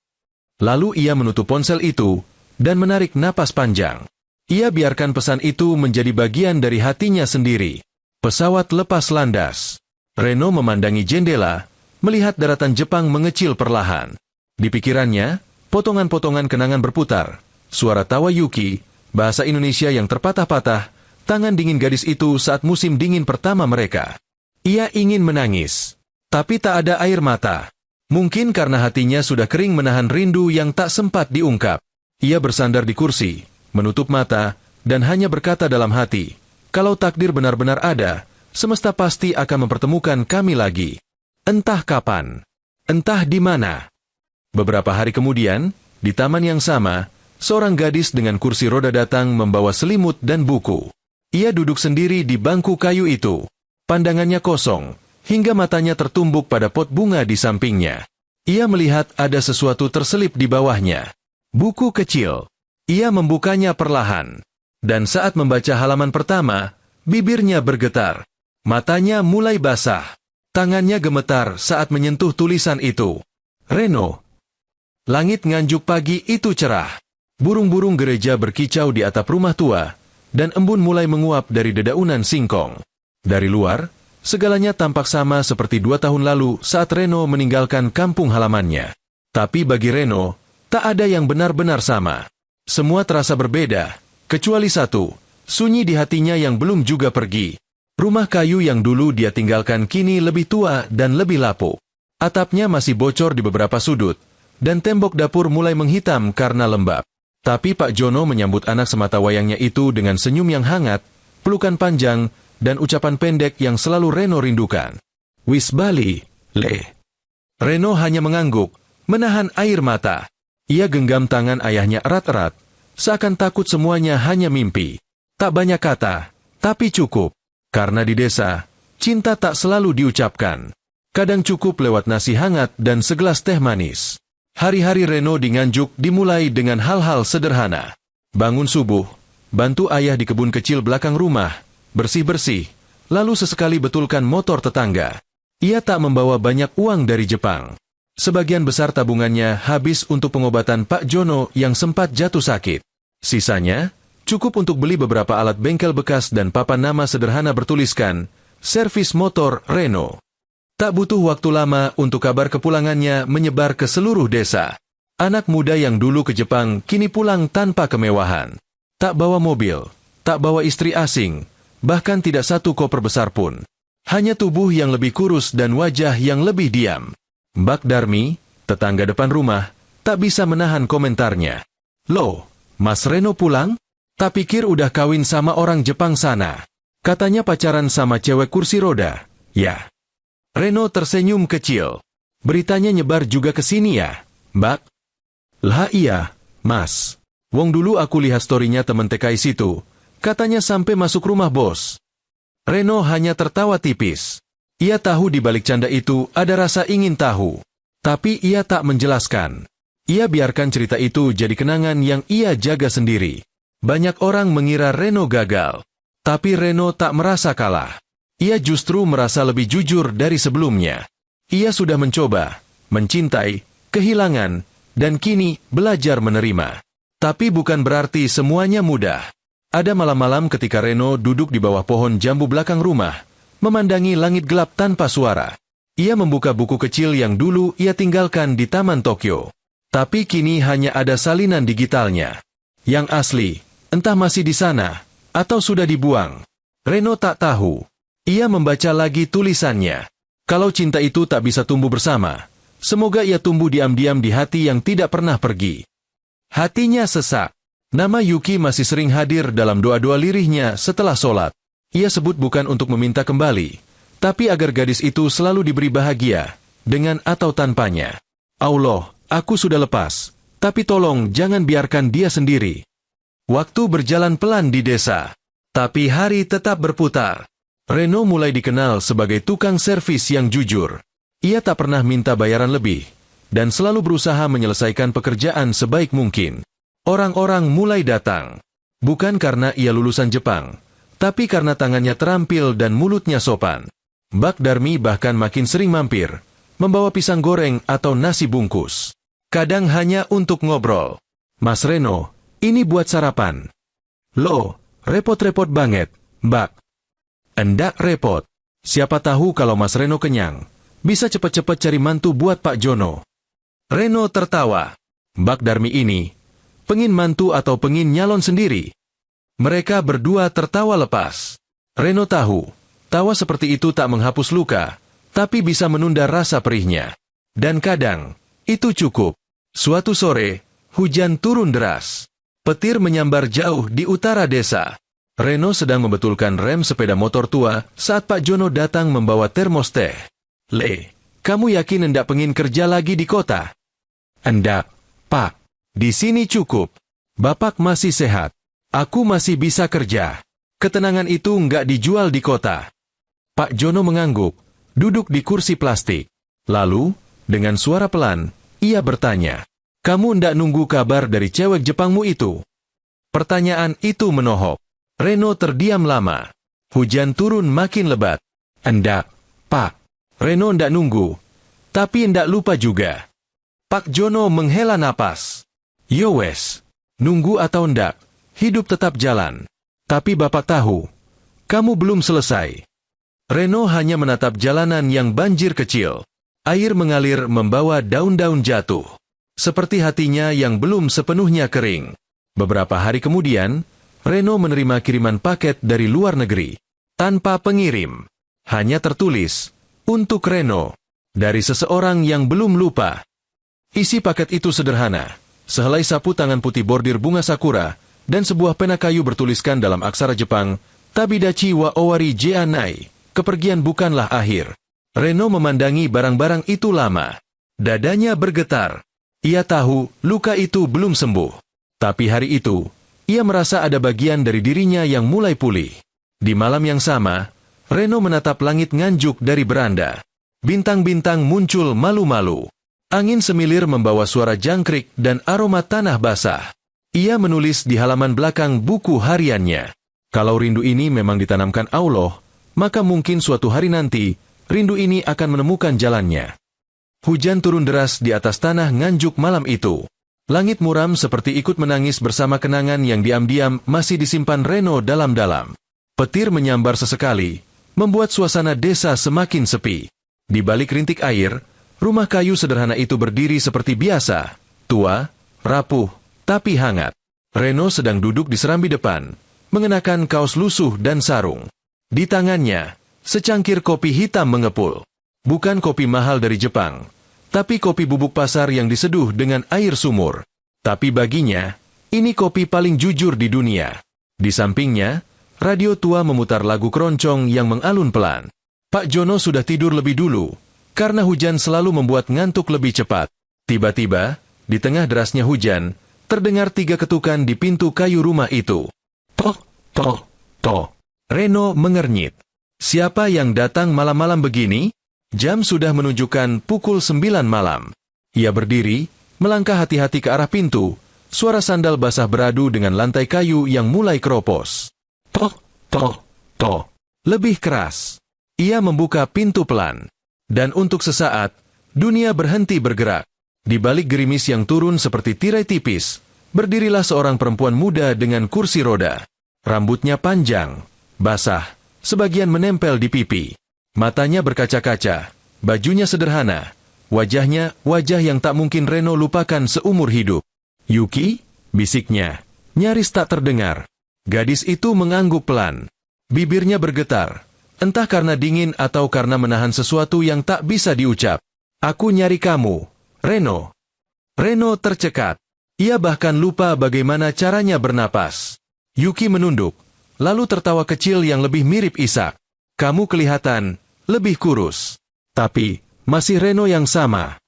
Speaker 1: Lalu ia menutup ponsel itu dan menarik napas panjang. Ia biarkan pesan itu menjadi bagian dari hatinya sendiri. Pesawat lepas landas. Reno memandangi jendela, melihat daratan Jepang mengecil perlahan. Di pikirannya, potongan-potongan kenangan berputar. Suara tawa Yuki, bahasa Indonesia yang terpatah-patah, tangan dingin gadis itu saat musim dingin pertama mereka. Ia ingin menangis, tapi tak ada air mata. Mungkin karena hatinya sudah kering menahan rindu yang tak sempat diungkap. Ia bersandar di kursi, menutup mata, dan hanya berkata dalam hati, "Kalau takdir benar-benar ada, semesta pasti akan mempertemukan kami lagi. Entah kapan, entah di mana." Beberapa hari kemudian, di taman yang sama, seorang gadis dengan kursi roda datang membawa selimut dan buku. Ia duduk sendiri di bangku kayu itu. Pandangannya kosong, hingga matanya tertumbuk pada pot bunga di sampingnya. Ia melihat ada sesuatu terselip di bawahnya. Buku kecil. Ia membukanya perlahan. Dan saat membaca halaman pertama, bibirnya bergetar. Matanya mulai basah. Tangannya gemetar saat menyentuh tulisan itu. Reno. Langit Nganjuk pagi itu cerah. Burung-burung gereja berkicau di atap rumah tua, dan embun mulai menguap dari dedaunan singkong. Dari luar, segalanya tampak sama seperti 2 tahun lalu saat Reno meninggalkan kampung halamannya. Tapi bagi Reno, tak ada yang benar-benar sama. Semua terasa berbeda. Kecuali satu, sunyi di hatinya yang belum juga pergi. Rumah kayu yang dulu dia tinggalkan kini lebih tua dan lebih lapuk. Atapnya masih bocor di beberapa sudut, dan tembok dapur mulai menghitam karena lembab. Tapi Pak Jono menyambut anak semata wayangnya itu dengan senyum yang hangat, pelukan panjang, dan ucapan pendek yang selalu Reno rindukan. Wis bali, Le. Reno hanya mengangguk, menahan air mata. Ia genggam tangan ayahnya erat-erat, seakan takut semuanya hanya mimpi. Tak banyak kata, tapi cukup. Karena di desa, cinta tak selalu diucapkan. Kadang cukup lewat nasi hangat dan segelas teh manis. Hari-hari Reno di Nganjuk dimulai dengan hal-hal sederhana. Bangun subuh, bantu ayah di kebun kecil belakang rumah, bersih-bersih, lalu sesekali betulkan motor tetangga. Ia tak membawa banyak uang dari Jepang. Sebagian besar tabungannya habis untuk pengobatan Pak Jono yang sempat jatuh sakit. Sisanya, cukup untuk beli beberapa alat bengkel bekas dan papan nama sederhana bertuliskan, servis motor Reno. Tak butuh waktu lama untuk kabar kepulangannya menyebar ke seluruh desa. Anak muda yang dulu ke Jepang kini pulang tanpa kemewahan. Tak bawa mobil, tak bawa istri asing, bahkan tidak satu koper besar pun. Hanya tubuh yang lebih kurus dan wajah yang lebih diam. Mbak Darmi, tetangga depan rumah, tak bisa menahan komentarnya. Loh, Mas Reno pulang? Tak pikir udah kawin sama orang Jepang sana. Katanya pacaran sama cewek kursi roda. Ya. Reno tersenyum kecil. Beritanya nyebar juga ke sini ya, Mbak? Lah iya, Mas. Wong dulu aku lihat storynya temen TKI situ. Katanya sampai masuk rumah bos. Reno hanya tertawa tipis. Ia tahu di balik canda itu ada rasa ingin tahu. Tapi ia tak menjelaskan. Ia biarkan cerita itu jadi kenangan yang ia jaga sendiri. Banyak orang mengira Reno gagal. Tapi Reno tak merasa kalah. Ia justru merasa lebih jujur dari sebelumnya. Ia sudah mencoba, mencintai, kehilangan, dan kini belajar menerima. Tapi bukan berarti semuanya mudah. Ada malam-malam ketika Reno duduk di bawah pohon jambu belakang rumah, memandangi langit gelap tanpa suara. Ia membuka buku kecil yang dulu ia tinggalkan di Taman Tokyo. Tapi kini hanya ada salinan digitalnya. Yang asli, entah masih di sana, atau sudah dibuang. Reno tak tahu. Ia membaca lagi tulisannya. Kalau cinta itu tak bisa tumbuh bersama, semoga ia tumbuh diam-diam di hati yang tidak pernah pergi. Hatinya sesak. Nama Yuki masih sering hadir dalam doa-doa lirihnya setelah sholat. Ia sebut bukan untuk meminta kembali, tapi agar gadis itu selalu diberi bahagia, dengan atau tanpanya. Allah, aku sudah lepas, tapi tolong jangan biarkan dia sendiri. Waktu berjalan pelan di desa, tapi hari tetap berputar. Reno mulai dikenal sebagai tukang servis yang jujur. Ia tak pernah minta bayaran lebih, dan selalu berusaha menyelesaikan pekerjaan sebaik mungkin. Orang-orang mulai datang, bukan karena ia lulusan Jepang, tapi karena tangannya terampil dan mulutnya sopan. Mbak Darmi bahkan makin sering mampir, membawa pisang goreng atau nasi bungkus. Kadang hanya untuk ngobrol. Mas Reno, ini buat sarapan. Loh, repot-repot banget, Mbak. Endak repot. Siapa tahu kalau Mas Reno kenyang, bisa cepat-cepat cari mantu buat Pak Jono. Reno tertawa. Mbak Darmi ini, pengin mantu atau pengin nyalon sendiri? Mereka berdua tertawa lepas. Reno tahu, tawa seperti itu tak menghapus luka, tapi bisa menunda rasa perihnya. Dan kadang, itu cukup. Suatu sore, hujan turun deras. Petir menyambar jauh di utara desa. Reno sedang membetulkan rem sepeda motor tua saat Pak Jono datang membawa termos teh. Le, kamu yakin endak pengin kerja lagi di kota? Endak, Pak. Di sini cukup. Bapak masih sehat. Aku masih bisa kerja. Ketenangan itu enggak dijual di kota. Pak Jono mengangguk, duduk di kursi plastik. Lalu, dengan suara pelan, ia bertanya, kamu endak nunggu kabar dari cewek Jepangmu itu? Pertanyaan itu menohok. Reno terdiam lama. Hujan turun makin lebat. "Endak, Pak." Reno ndak nunggu. Tapi ndak lupa juga. Pak Jono menghela napas. "Yo wes, nunggu atau ndak, hidup tetap jalan. Tapi Bapak tahu, kamu belum selesai." Reno hanya menatap jalanan yang banjir kecil. Air mengalir membawa daun-daun jatuh. Seperti hatinya yang belum sepenuhnya kering. Beberapa hari kemudian, Reno menerima kiriman paket dari luar negeri. Tanpa pengirim. Hanya tertulis, "Untuk Reno." Dari seseorang yang belum lupa. Isi paket itu sederhana. Sehelai sapu tangan putih bordir bunga sakura, dan sebuah pena kayu bertuliskan dalam aksara Jepang, "Tabidachi wa owari janai." Kepergian bukanlah akhir. Reno memandangi barang-barang itu lama. Dadanya bergetar. Ia tahu luka itu belum sembuh. Tapi hari itu, ia merasa ada bagian dari dirinya yang mulai pulih. Di malam yang sama, Reno menatap langit nganjuk dari beranda. Bintang-bintang muncul malu-malu. Angin semilir membawa suara jangkrik dan aroma tanah basah. Ia menulis di halaman belakang buku hariannya. Kalau rindu ini memang ditanamkan Allah, maka mungkin suatu hari nanti, rindu ini akan menemukan jalannya. Hujan turun deras di atas tanah nganjuk malam itu. Langit muram seperti ikut menangis bersama kenangan yang diam-diam masih disimpan Reno dalam-dalam. Petir menyambar sesekali, membuat suasana desa semakin sepi. Di balik rintik air, rumah kayu sederhana itu berdiri seperti biasa, tua, rapuh, tapi hangat. Reno sedang duduk di serambi depan, mengenakan kaos lusuh dan sarung. Di tangannya, secangkir kopi hitam mengepul. Bukan kopi mahal dari Jepang, tapi kopi bubuk pasar yang diseduh dengan air sumur. Tapi baginya, ini kopi paling jujur di dunia. Di sampingnya, radio tua memutar lagu keroncong yang mengalun pelan. Pak Jono sudah tidur lebih dulu, karena hujan selalu membuat ngantuk lebih cepat. Tiba-tiba, di tengah derasnya hujan, terdengar 3 ketukan di pintu kayu rumah itu. Tok, tok, tok. Reno mengernyit. Siapa yang datang malam-malam begini? Jam sudah menunjukkan pukul 9 malam. Ia berdiri, melangkah hati-hati ke arah pintu. Suara sandal basah beradu dengan lantai kayu yang mulai keropos. Tok, tok, tok. Lebih keras. Ia membuka pintu pelan. Dan untuk sesaat, dunia berhenti bergerak. Di balik gerimis yang turun seperti tirai tipis, berdirilah seorang perempuan muda dengan kursi roda. Rambutnya panjang, basah, sebagian menempel di pipi. Matanya berkaca-kaca, bajunya sederhana, wajahnya wajah yang tak mungkin Reno lupakan seumur hidup. "Yuki?" bisiknya, nyaris tak terdengar. Gadis itu mengangguk pelan. Bibirnya bergetar, entah karena dingin atau karena menahan sesuatu yang tak bisa diucap. "Aku nyari kamu, Reno." Reno tercekat. Ia bahkan lupa bagaimana caranya bernapas. Yuki menunduk, lalu tertawa kecil yang lebih mirip isak. "Kamu kelihatan lebih kurus. Tapi, masih Reno yang sama."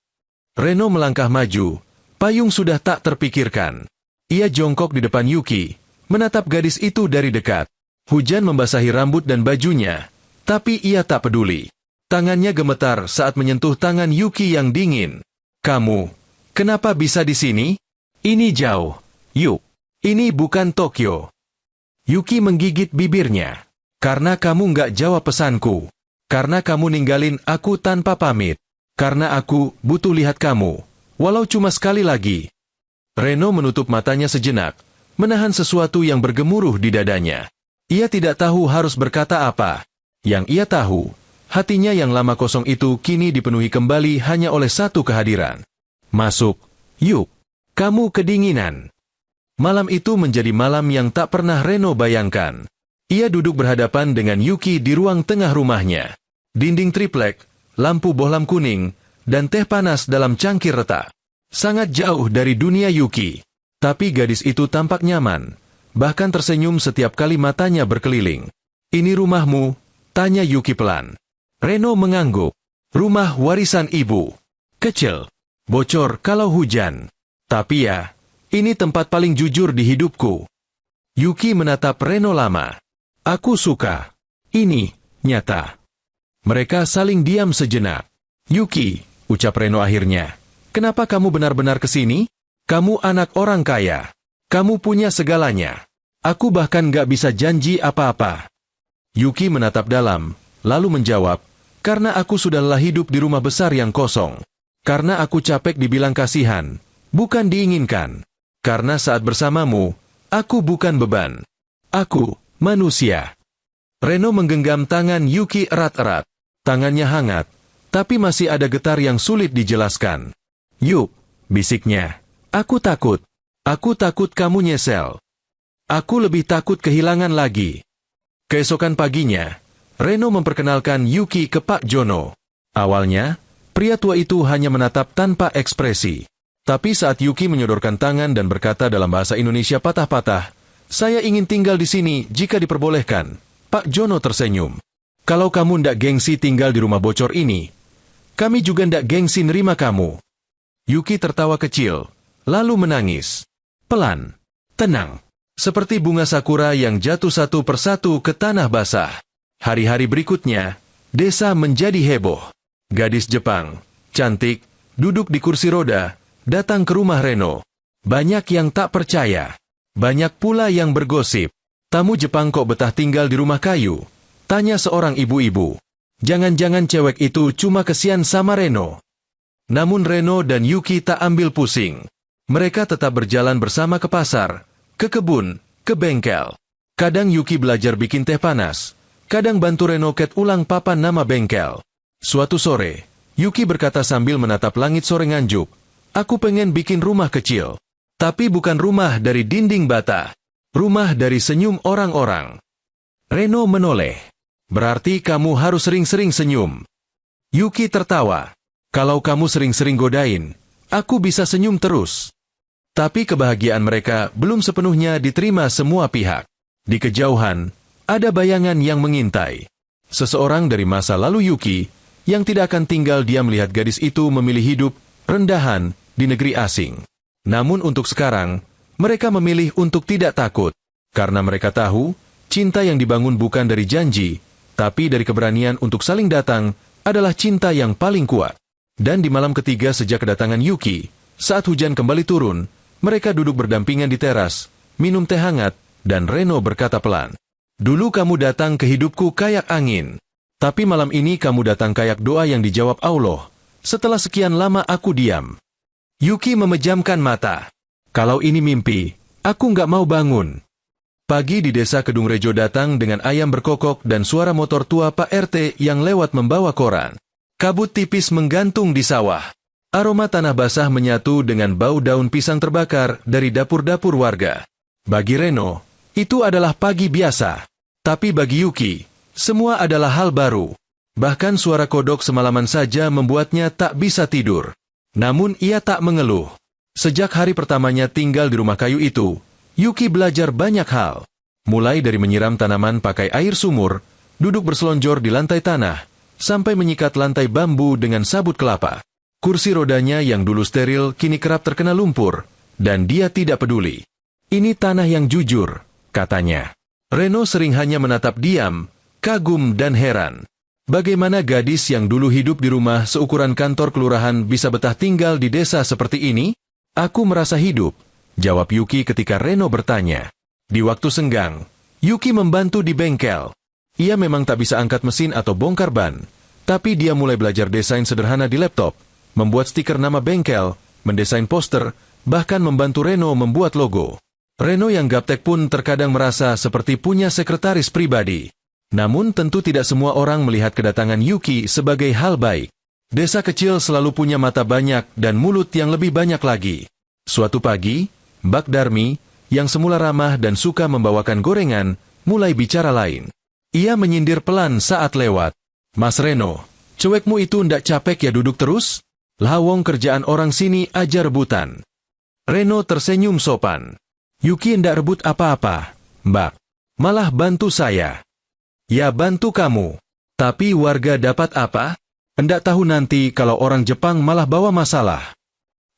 Speaker 1: Reno melangkah maju, payung sudah tak terpikirkan. Ia jongkok di depan Yuki, menatap gadis itu dari dekat. Hujan membasahi rambut dan bajunya, tapi ia tak peduli. Tangannya gemetar saat menyentuh tangan Yuki yang dingin. "Kamu, kenapa bisa di sini? Ini jauh, Yuk. Ini bukan Tokyo." Yuki menggigit bibirnya. "Karena kamu nggak jawab pesanku. Karena kamu ninggalin aku tanpa pamit. Karena aku butuh lihat kamu, walau cuma sekali lagi." Reno menutup matanya sejenak, menahan sesuatu yang bergemuruh di dadanya. Ia tidak tahu harus berkata apa. Yang ia tahu, hatinya yang lama kosong itu kini dipenuhi kembali hanya oleh satu kehadiran. "Masuk, Yuk. Kamu kedinginan." Malam itu menjadi malam yang tak pernah Reno bayangkan. Ia duduk berhadapan dengan Yuki di ruang tengah rumahnya. Dinding triplek, lampu bohlam kuning, dan teh panas dalam cangkir retak. Sangat jauh dari dunia Yuki. Tapi gadis itu tampak nyaman, bahkan tersenyum setiap kali matanya berkeliling. "Ini rumahmu?" tanya Yuki pelan. Reno mengangguk. "Rumah warisan ibu. Kecil, bocor kalau hujan. Tapi ya, ini tempat paling jujur di hidupku." Yuki menatap Reno lama. "Aku suka. Ini nyata." Mereka saling diam sejenak. "Yuki," ucap Reno akhirnya, "kenapa kamu benar-benar ke sini? Kamu anak orang kaya. Kamu punya segalanya. Aku bahkan gak bisa janji apa-apa. Yuki menatap dalam, lalu menjawab, karena aku sudah lelah hidup di rumah besar yang kosong. Karena aku capek dibilang kasihan, bukan diinginkan. Karena saat bersamamu, aku bukan beban. Aku, manusia. Reno menggenggam tangan Yuki erat-erat. Tangannya hangat, tapi masih ada getar yang sulit dijelaskan. Yuk, bisiknya. Aku takut. Aku takut kamu nyesel. Aku lebih takut kehilangan lagi. Keesokan paginya, Reno memperkenalkan Yuki ke Pak Jono. Awalnya, pria tua itu hanya menatap tanpa ekspresi. Tapi saat Yuki menyodorkan tangan dan berkata dalam bahasa Indonesia patah-patah, "Saya ingin tinggal di sini jika diperbolehkan," Pak Jono tersenyum. "Kalau kamu ndak gengsi tinggal di rumah bocor ini, kami juga ndak gengsi nerima kamu." Yuki tertawa kecil, lalu menangis. Pelan, tenang. Seperti bunga sakura yang jatuh satu persatu ke tanah basah. Hari-hari berikutnya, desa menjadi heboh. Gadis Jepang, cantik, duduk di kursi roda, datang ke rumah Reno. Banyak yang tak percaya. Banyak pula yang bergosip. "Tamu Jepang kok betah tinggal di rumah kayu?" tanya seorang ibu-ibu. Jangan-jangan cewek itu cuma kesian sama Reno. Namun Reno dan Yuki tak ambil pusing. Mereka tetap berjalan bersama ke pasar, ke kebun, ke bengkel. Kadang Yuki belajar bikin teh panas. Kadang bantu Reno ket ulang papan nama bengkel. Suatu sore, Yuki berkata sambil menatap langit sore nganjuk, "Aku pengen bikin rumah kecil. Tapi bukan rumah dari dinding bata. Rumah dari senyum orang-orang." Reno menoleh. "Berarti kamu harus sering-sering senyum." Yuki tertawa. "Kalau kamu sering-sering godain, aku bisa senyum terus." Tapi kebahagiaan mereka belum sepenuhnya diterima semua pihak. Di kejauhan, ada bayangan yang mengintai. Seseorang dari masa lalu Yuki, yang tidak akan tinggal diam melihat gadis itu memilih hidup rendahan di negeri asing. Namun untuk sekarang, mereka memilih untuk tidak takut. Karena mereka tahu, cinta yang dibangun bukan dari janji, tapi dari keberanian untuk saling datang, adalah cinta yang paling kuat. Dan di malam ketiga sejak kedatangan Yuki, saat hujan kembali turun, mereka duduk berdampingan di teras, minum teh hangat, dan Reno berkata pelan, "Dulu kamu datang ke hidupku kayak angin. Tapi malam ini kamu datang kayak doa yang dijawab Allah. Setelah sekian lama aku diam." Yuki memejamkan mata. "Kalau ini mimpi, aku nggak mau bangun." Pagi di desa Kedung Rejo datang dengan ayam berkokok dan suara motor tua Pak RT yang lewat membawa koran. Kabut tipis menggantung di sawah. Aroma tanah basah menyatu dengan bau daun pisang terbakar dari dapur-dapur warga. Bagi Reno, itu adalah pagi biasa. Tapi bagi Yuki, semua adalah hal baru. Bahkan suara kodok semalaman saja membuatnya tak bisa tidur. Namun ia tak mengeluh. Sejak hari pertamanya tinggal di rumah kayu itu, Yuki belajar banyak hal. Mulai dari menyiram tanaman pakai air sumur, duduk berselonjor di lantai tanah, sampai menyikat lantai bambu dengan sabut kelapa. Kursi rodanya yang dulu steril kini kerap terkena lumpur, dan dia tidak peduli. "Ini tanah yang jujur," katanya. Reno sering hanya menatap diam, kagum dan heran. Bagaimana gadis yang dulu hidup di rumah seukuran kantor kelurahan bisa betah tinggal di desa seperti ini? "Aku merasa hidup," jawab Yuki ketika Reno bertanya. Di waktu senggang, Yuki membantu di bengkel. Ia memang tak bisa angkat mesin atau bongkar ban, tapi dia mulai belajar desain sederhana di laptop, membuat stiker nama bengkel, mendesain poster, bahkan membantu Reno membuat logo. Reno yang gaptek pun terkadang merasa seperti punya sekretaris pribadi. Namun tentu tidak semua orang melihat kedatangan Yuki sebagai hal baik. Desa kecil selalu punya mata banyak dan mulut yang lebih banyak lagi. Suatu pagi, Mbak Darmi, yang semula ramah dan suka membawakan gorengan, mulai bicara lain. Ia menyindir pelan saat lewat. "Mas Reno, cuekmu itu ndak capek ya duduk terus? Lawong kerjaan orang sini aja rebutan." Reno tersenyum sopan. "Yuki ndak rebut apa-apa, Mbak. Malah bantu saya." "Ya bantu kamu. Tapi warga dapat apa? Ndak tahu nanti kalau orang Jepang malah bawa masalah."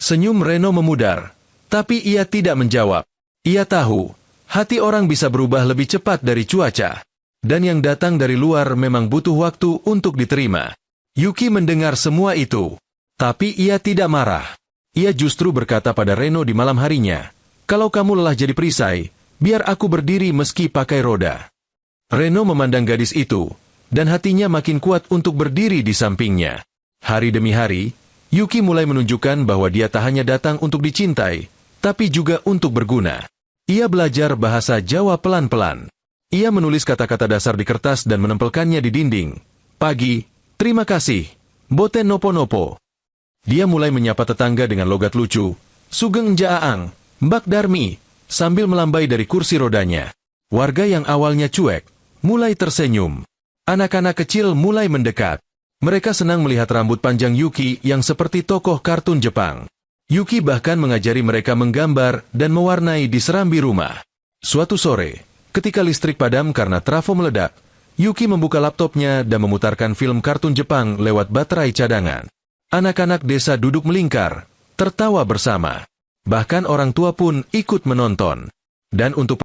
Speaker 1: Senyum Reno memudar, tapi ia tidak menjawab. Ia tahu, hati orang bisa berubah lebih cepat dari cuaca. Dan yang datang dari luar memang butuh waktu untuk diterima. Yuki mendengar semua itu. Tapi ia tidak marah. Ia justru berkata pada Reno di malam harinya, Kalau kamu lelah jadi perisai, biar aku berdiri meski pakai roda. Reno memandang gadis itu, dan hatinya makin kuat untuk berdiri di sampingnya. Hari demi hari, Yuki mulai menunjukkan bahwa dia tak hanya datang untuk dicintai, tapi juga untuk berguna. Ia belajar bahasa Jawa pelan-pelan. Ia menulis kata-kata dasar di kertas dan menempelkannya di dinding. Pagi, terima kasih, boten nopo-nopo. Dia mulai menyapa tetangga dengan logat lucu. Sugeng Jaang, Mbak Darmi, sambil melambai dari kursi rodanya. Warga yang awalnya cuek, mulai tersenyum. Anak-anak kecil mulai mendekat. Mereka senang melihat rambut panjang Yuki yang seperti tokoh kartun Jepang. Yuki bahkan mengajari mereka menggambar dan mewarnai di serambi rumah. Suatu sore, ketika listrik padam karena trafo meledak, Yuki membuka laptopnya dan memutarkan film kartun Jepang lewat baterai cadangan. Anak-anak desa duduk melingkar, tertawa bersama. Bahkan orang tua pun ikut menonton. Dan untuk